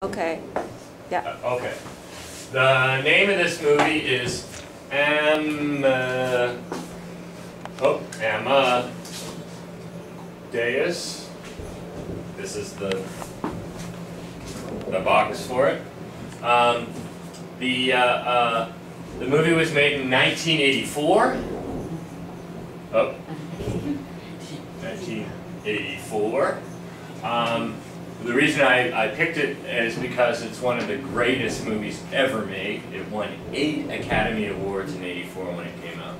Okay. Yeah. Okay. The name of this movie is Amadeus. This is the box for it. The movie was made in 1984. Oh, 1984. The reason I picked it is because it's one of the greatest movies ever made. It won 8 Academy Awards in '84 when it came out.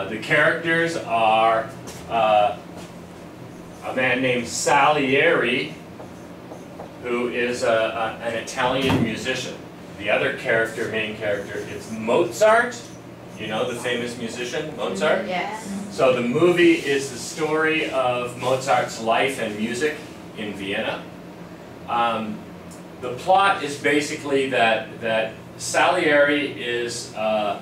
The characters are a man named Salieri, who is an Italian musician. The other character, main character, is Mozart. You know the famous musician, Mozart? Yes. So the movie is the story of Mozart's life and music in Vienna. The plot is basically that Salieri is a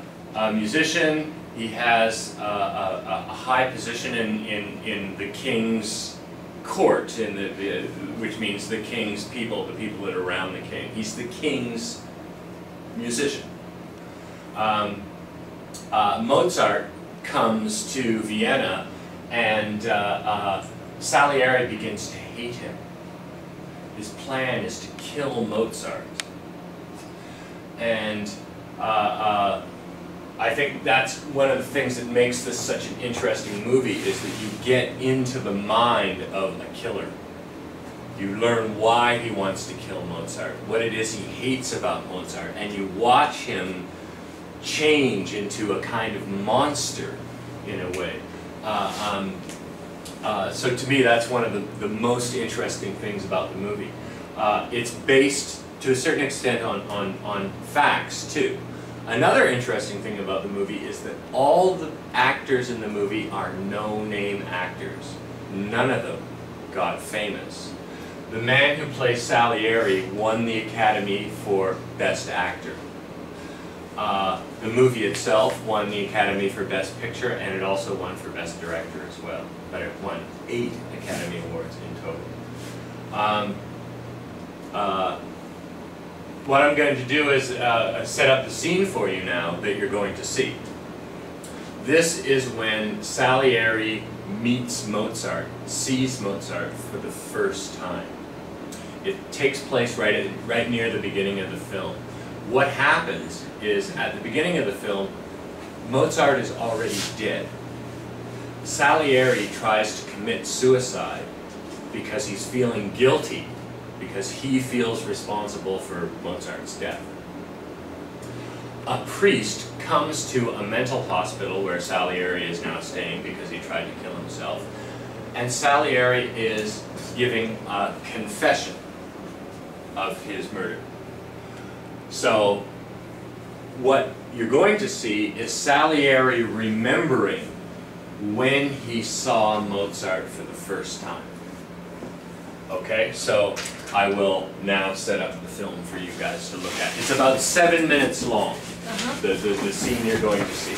musician. He has a high position in the king's court, which means the king's people, the people that are around the king. He's the king's musician. Mozart comes to Vienna, and Salieri begins to hate him. His plan is to kill Mozart. And I think that's one of the things that makes this such an interesting movie, is that you get into the mind of a killer. You learn why he wants to kill Mozart, what it is he hates about Mozart, and you watch him change into a kind of monster in a way. So to me, that's one of the most interesting things about the movie. It's based to a certain extent on facts too. Another interesting thing about the movie is that all the actors in the movie are no-name actors. None of them got famous. The man who plays Salieri won the Academy for Best Actor. The movie itself won the Academy for Best Picture, and it also won for Best Director as well. But it won 8 Academy Awards in total. What I'm going to do is set up the scene for you now that you're going to see. This is when Salieri meets Mozart, sees Mozart for the first time. It takes place right near the beginning of the film. What happens is, at the beginning of the film, Mozart is already dead. Salieri tries to commit suicide because he's feeling guilty, because he feels responsible for Mozart's death. A priest comes to a mental hospital where Salieri is now staying because he tried to kill himself, and Salieri is giving a confession of his murder. So what you're going to see is Salieri remembering when he saw Mozart for the first time. Okay, so I will now set up the film for you guys to look at. It's about 7 minutes long, the scene you're going to see.